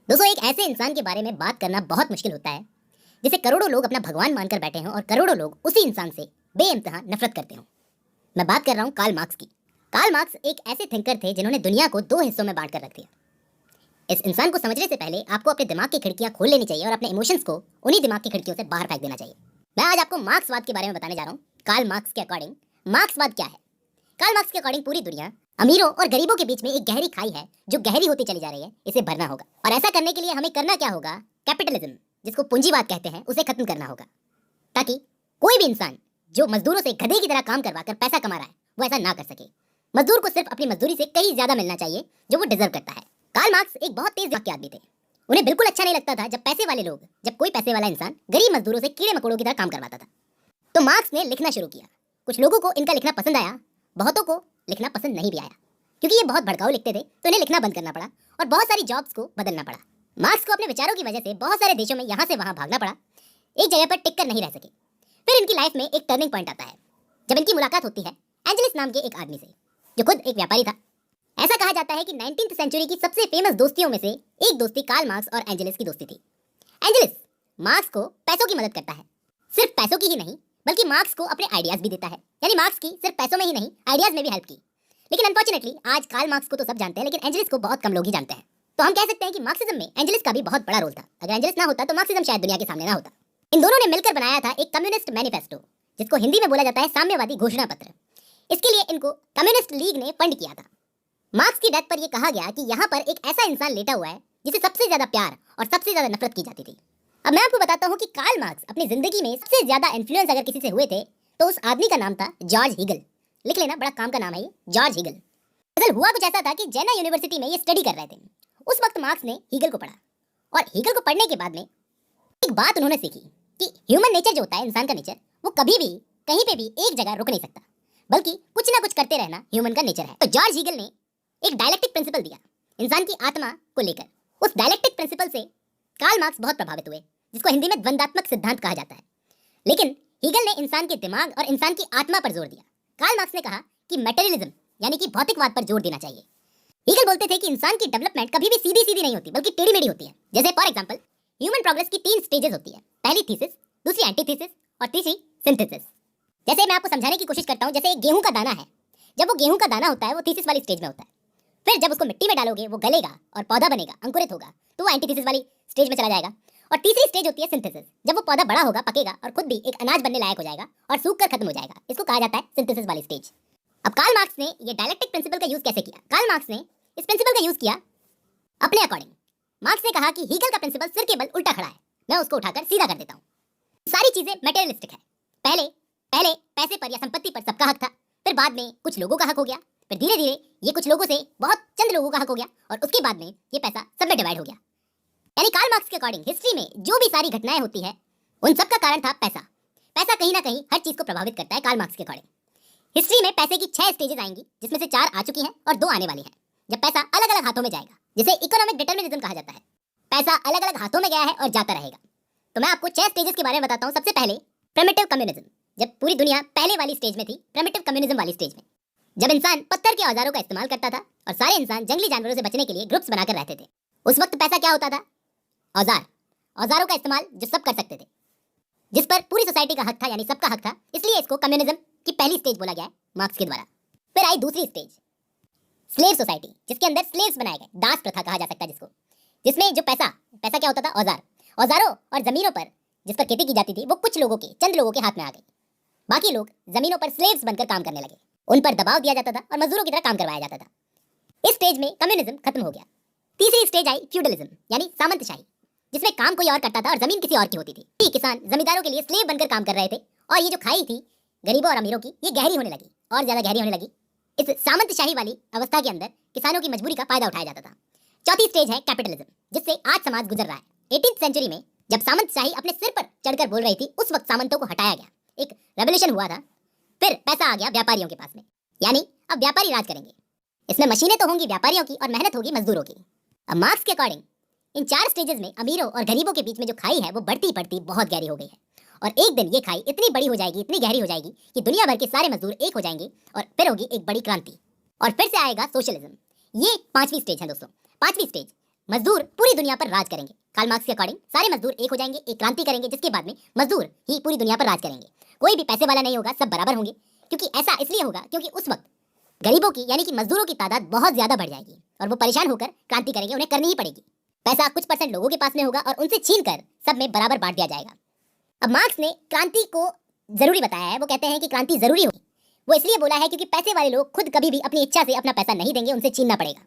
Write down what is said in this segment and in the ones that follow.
दोस्तों, एक ऐसे इंसान के बारे में बात करना बहुत मुश्किल होता है जिसे करोड़ों लोग अपना भगवान मानकर बैठे हों और करोड़ों लोग उसी इंसान से बेइंतहा नफरत करते हों। मैं बात कर रहा हूं कार्ल मार्क्स की। कार्ल मार्क्स एक ऐसे थिंकर थे जिन्होंने दुनिया को दो हिस्सों में बांट कर रख दिया। इस इंसान को समझने से पहले आपको अपने दिमाग की खिड़कियां खोल लेनी चाहिए और अपने इमोशंस को उन्हीं दिमाग की खिड़कियों से बाहर फेंक देना चाहिए। मैं आज आपको मार्क्सवाद के बारे में बताने जा रहा हूँ। कार्ल मार्क्स के अकॉर्डिंग मार्क्सवाद क्या है? कार्ल मार्क्स के अकॉर्डिंग पूरी दुनिया अमीरों और गरीबों के बीच में एक गहरी खाई है जो गहरी होती चली जा रही है। इसे भरना होगा और ऐसा करने के लिए हमें करना क्या होगा? कैपिटलिज्म, जिसको पूंजीवाद कहते हैं, उसे खत्म करना होगा ताकि कोई भी इंसान जो मजदूरों से गधे की तरह काम करवाकर पैसा कमा रहा है वो ऐसा ना कर सके। मजदूर को सिर्फ अपनी मजदूरी से कहीं ज्यादा मिलना चाहिए जो वो डिजर्व करता है। कार्ल मार्क्स एक बहुत तेज दिमाग के आदमी थे। उन्हें बिल्कुल अच्छा नहीं लगता था जब कोई पैसे वाला इंसान गरीब मजदूरों से कीड़े मकोड़ों की तरह काम करवाता था। तो मार्क्स ने लिखना शुरू किया। कुछ लोगों को इनका लिखना पसंद आया, बहुतों को लिखना पसंद नहीं भी आया क्योंकि ये बहुत भड़काऊ लिखते थे, तो इन्हें लिखना बंद करना पड़ा और बहुत सारी जॉब्स को बदलना पड़ा। मार्क्स को अपने विचारों की वजह से बहुत सारे देशों में यहाँ से वहाँ भागना पड़ा, एक जगह पर टिक कर नहीं रह सके। फिर इनकी लाइफ में एक टर्निंग पॉइंट आता है जब इनकी मुलाकात होती है एंजेलिस नाम के एक आदमी से जो खुद एक व्यापारी था। ऐसा कहा जाता है कि 19th सेंचुरी की सबसे फेमस दोस्तियों में से एक दोस्ती कार्ल मार्क्स और एंजेलिस की दोस्ती थी। एंजेलिस मार्क्स को पैसों की मदद करता है, सिर्फ पैसों की ही नहीं बल्कि मार्क्स को अपने आइडियाज भी देता है। यानी मार्क्स की सिर्फ पैसों में ही नहीं आइडियाज में भी हेल्प की। लेकिन अनफॉर्चुनेटली आज कार्ल मार्क्स को तो सब जानते हैं लेकिन एंजेलिस को बहुत कम लोग ही जानते हैं। तो हम कह सकते हैं कि मार्क्सिज्म में एंजेलिस का भी बहुत बड़ा रोल था। अगर एंजेलिस ना होता तो मार्क्सिज्म शायद दुनिया के सामने ना होता। इन दोनों ने मिलकर बनाया था एक कम्युनिस्ट मैनिफेस्टो, जिसको हिंदी में बोला जाता है साम्यवादी घोषणा पत्र। इसके लिए इनको कम्युनिस्ट लीग ने फंड किया था। मार्क्स की डेथ पर यह कहा गया कि यहाँ पर एक ऐसा इंसान लेटा हुआ है जिसे सबसे ज्यादा प्यार और सबसे ज्यादा नफरत की जाती थी। अब मैं आपको बताता हूँ कि कार्ल मार्क्स अपनी जिंदगी में सबसे ज्यादा इन्फ्लुएंस अगर किसी से हुए थे तो उस आदमी का नाम था जॉर्ज हीगल। लिख लेना, बड़ा काम का नाम है ये, जॉर्ज हीगल। असल हुआ कुछ ऐसा था कि जेना यूनिवर्सिटी में ये स्टडी कर रहे थे। उस वक्त मार्क्स ने हीगल को पढ़ा और हीगल को पढ़ने के बाद में एक बात उन्होंने सीखी कि ह्यूमन नेचर जो होता है, इंसान का नेचर, वो कभी भी कहीं पे भी एक जगह रुक नहीं सकता बल्कि कुछ ना कुछ करते रहना ह्यूमन का नेचर है। तो जॉर्ज हीगल ने एक डायलेक्टिक प्रिंसिपल दिया इंसान की आत्मा को लेकर। उस डायलेक्टिक प्रिंसिपल से कार्ल मार्क्स बहुत प्रभावित हुए, जिसको हिंदी में द्वंद्वात्मक सिद्धांत कहा जाता है। लेकिन हीगल ने इंसान के दिमाग और इंसान की आत्मा पर जोर दिया। कार्ल मार्क्स ने कहा कि मटेरियलिज्म यानी कि भौतिकवाद पर जोर देना चाहिए। हीगल बोलते थे कि इंसान की डेवलपमेंट कभी भी सीधी सीधी नहीं होती बल्कि टेढ़ी मेढ़ी होती है। जैसे फॉर एग्जांपल ह्यूमन प्रोग्रेस की 3 स्टेजेस होती है, पहली थीसिस, दूसरी एंटीथीसिस और तीसरी सिंथेसिस। जैसे मैं आपको समझाने की कोशिश करता हूँ, जैसे एक गेहूं का दाना है, जब वो गेहूं का दाना होता है वो थीसिस वाली स्टेज में होता है। फिर जब उसको मिट्टी में डालोगे वो गलेगा और पौधा बनेगा, अंकुरित होगा, तो वो एंटीथीसिस वाली स्टेज में चला जाएगा। और तीसरी स्टेज होती है सिंथेसिस, जब वो पौधा बड़ा होगा, पकेगा और खुद भी एक अनाज बनने लायक हो जाएगा और सूख कर खत्म हो जाएगा। इसको कहा जाता है सिंथेसिस वाली स्टेज। अब कार्ल मार्क्स ने ये डायलेक्टिक प्रिंसिपल का यूज कैसे किया? कार्ल मार्क्स ने इस प्रिंसिपल का यूज किया अपने अकॉर्डिंग। मार्क्स ने कहा कि हीगल का प्रिंसिपल सिर के बल उल्टा खड़ा है, मैं उसको उठाकर सीधा कर देता हूँ। सारी चीजें मटेरियलिस्टिक है। पहले पहले पैसे पर या संपत्ति पर सबका हक था, फिर बाद में कुछ लोगों का हक हो गया, फिर धीरे धीरे ये कुछ लोगों से बहुत चंद लोगों का हक हो गया और उसके बाद में ये पैसा सब में डिवाइड हो गया। यानी कार्ल मार्क्स के अकॉर्डिंग हिस्ट्री में जो भी सारी घटनाएं होती है उन सब का कारण था पैसा। पैसा कहीं ना कहीं हर चीज को प्रभावित करता है। कार्ल मार्क्स के अकॉर्डिंग हिस्ट्री में पैसे की 6 स्टेजेस आएंगी, जिसमें से 4 आ चुकी हैं और 2 आने वाली हैं, जब पैसा अलग अलग हाथों में जाएगा, जिसे इकोनॉमिक डिटर्मिनिज्म कहा जाता है। पैसा अलग अलग हाथों में गया है और जाता रहेगा। तो मैं आपको 6 स्टेजेस के बारे में बताता हूँ। सबसे पहले प्रिमिटिव कम्युनिज्म, जब पूरी दुनिया पहले वाली स्टेज में थी, प्रिमिटिव कम्युनिज्म वाली स्टेज में, जब इंसान पत्थर के औजारों का इस्तेमाल करता था और सारे इंसान जंगली जानवरों से बचने के लिए ग्रुप्स बनाकर रहते थे। उस वक्त पैसा क्या होता था? औजार, औजारों का इस्तेमाल जो सब कर सकते थे, जिस पर पूरी सोसाइटी का हक था, यानी सबका हक था, इसलिए इसको कम्युनिज्म की पहली स्टेज बोला गया है मार्क्स के द्वारा। फिर आई दूसरी स्टेज, स्लेव सोसाइटी, जिसके अंदर स्लेव्स बनाए गए, दास प्रथा कहा जा सकता है जिसको, जिसमें जो पैसा क्या होता था? औजार। औजारों और जमीनों पर जिस पर खेती की जाती थी वो कुछ लोगों के, चंद लोगों के हाथ में आ गई। बाकी लोग जमीनों पर स्लेव्स बनकर काम करने लगे, उन पर दबाव दिया जाता था और मजदूरों की तरह काम करवाया जाता था। इस स्टेज में कम्युनिज्म खत्म हो गया। तीसरी स्टेज आई फ्यूडलिज्म, यानी सामंतशाही, जिसमें काम कोई और करता था और जमीन किसी और की होती थी। किसान जमींदारों के लिए स्लेव बनकर काम कर रहे थे और ये जो खाई थी गरीबों और अमीरों की, ये गहरी होने लगी और ज्यादा गहरी होने लगी। इस सामंतशाही वाली अवस्था के अंदर किसानों की मजबूरी का फायदा उठाया जाता था। चौथी स्टेज है कैपिटलिज्म, जिससे आज समाज गुजर रहा है। 18th सेंचुरी में जब सामंतशाही अपने सिर पर चढ़कर बोल रही थी, उस वक्त सामंतों को हटाया गया, एक रेवोल्यूशन हुआ था। फिर पैसा आ गया व्यापारियों के पास में, यानी अब व्यापारी राज करेंगे। इसमें मशीनें तो होंगी व्यापारियों की और मेहनत होगी मजदूरों की। अब मार्क्स के अकॉर्डिंग इन 4 स्टेजेस में अमीरों और गरीबों के बीच में जो खाई है वो बढ़ती बढ़ती बहुत गहरी हो गई है और एक दिन ये खाई इतनी बड़ी हो जाएगी, इतनी गहरी हो जाएगी कि दुनिया भर के सारे मजदूर एक हो जाएंगे और फिर होगी एक बड़ी क्रांति और फिर से आएगा सोशलिज्म। ये 5वीं स्टेज है दोस्तों। 5वीं स्टेज मजदूर पूरी दुनिया पर राज करेंगे। कार्ल मार्क्स के अकॉर्डिंग सारे मजदूर एक हो जाएंगे, एक क्रांति करेंगे, जिसके बाद में मजदूर ही पूरी दुनिया पर राज करेंगे। कोई भी पैसे वाला नहीं होगा, सब बराबर होंगे। क्योंकि ऐसा इसलिए होगा क्योंकि उस वक्त गरीबों की यानी कि मजदूरों की तादाद बहुत ज्यादा बढ़ जाएगी और वो परेशान होकर क्रांति करेंगे, उन्हें करनी ही पड़ेगी। पैसा कुछ % लोगों के पास में होगा और उनसे छीन कर सब में बराबर बांट दिया जाएगा। अब मार्क्स ने क्रांति को जरूरी बताया है। वो कहते हैं कि क्रांति जरूरी होगी। वो इसलिए बोला है क्योंकि पैसे वाले लोग खुद कभी भी अपनी इच्छा से अपना पैसा नहीं देंगे, उनसे छीनना पड़ेगा।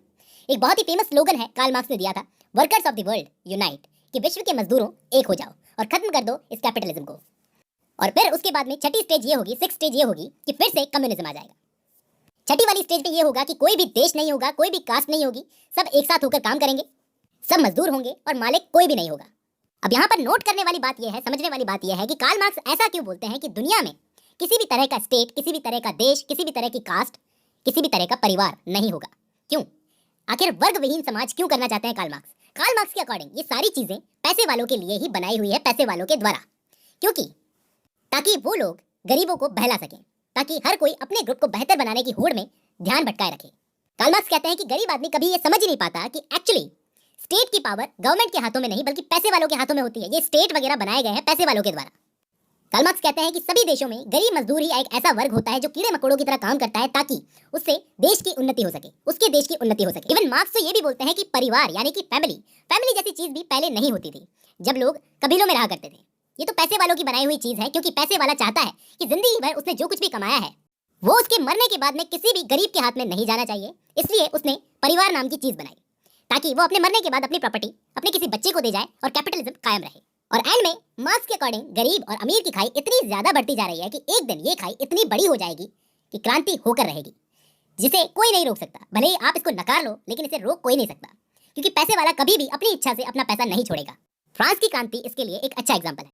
एक बहुत ही फेमस स्लोगन है कार्ल मार्क्स ने दिया था, workers of the world unite, कि विश्व के मजदूरों एक हो जाओ और खत्म कर दो इस कैपिटलिज्म को। और फिर उसके बाद में छठी स्टेज ये होगी, 6th स्टेज ये होगी कि फिर से कम्युनिज्म आ जाएगा। छठी वाली स्टेज पे ये होगा कि कोई भी देश नहीं होगा, कोई भी कास्ट नहीं होगी, सब एक साथ होकर काम करेंगे, सब मजदूर होंगे और मालिक कोई भी नहीं होगा। अब यहाँ पर नोट करने वाली बात यह है, समझने वाली बात यह है कि कार्ल मार्क्स ऐसा क्यों बोलते हैं कि दुनिया में किसी भी तरह का स्टेट, किसी भी तरह का देश, किसी भी तरह की कास्ट, किसी भी तरह का परिवार नहीं होगा। क्यों? आखिर वर्ग विहीन समाज क्यों करना चाहते हैं कार्ल मार्क्स? कार्ल मार्क्स के अकॉर्डिंग ये सारी चीजें पैसे वालों के लिए ही बनाई हुई है, पैसे वालों के द्वारा, क्योंकि ताकि वो लोग गरीबों को बहला सकें, ताकि हर कोई अपने ग्रुप को बेहतर बनाने की होड़ में ध्यान भटकाए रखे। कार्ल मार्क्स कहते हैं कि गरीब आदमी कभी ये समझ ही नहीं पाता कि एक्चुअली स्टेट की पावर गवर्नमेंट के हाथों में नहीं बल्कि पैसे वालों के हाथों में होती है। ये स्टेट वगैरह बनाए गए हैं पैसे वालों के द्वारा। कार्ल मार्क्स कहते हैं कि सभी देशों में गरीब मजदूर ही एक ऐसा वर्ग होता है जो कीड़े मकोड़ों की तरह काम करता है ताकि उससे देश की उन्नति हो सके, उसके देश की उन्नति हो सके। इवन मार्क्स तो ये भी बोलते हैं कि परिवार यानी कि फैमिली जैसी चीज भी पहले नहीं होती थी जब लोग कबीलों में रहा करते थे। ये तो पैसे वालों की बनाई हुई चीज है, क्योंकि पैसे वाला चाहता है कि जिंदगी भर उसने जो कुछ भी कमाया है वो उसके मरने के बाद में किसी भी गरीब के हाथ में नहीं जाना चाहिए। इसलिए उसने परिवार नाम की चीज बनाई ताकि वो अपने मरने के बाद अपनी प्रॉपर्टी अपने किसी बच्चे को दे जाए और कैपिटलिज्म कायम रहे। और एंड में मार्क्स के अकॉर्डिंग गरीब और अमीर की खाई इतनी ज्यादा बढ़ती जा रही है कि एक दिन ये खाई इतनी बड़ी हो जाएगी कि क्रांति होकर रहेगी, जिसे कोई नहीं रोक सकता। भले ही आप इसको नकार लो, लेकिन इसे रोक कोई नहीं सकता, क्योंकि पैसे वाला कभी भी अपनी इच्छा से अपना पैसा नहीं छोड़ेगा। फ्रांस की क्रांति इसके लिए एक अच्छा एग्जाम्पल है।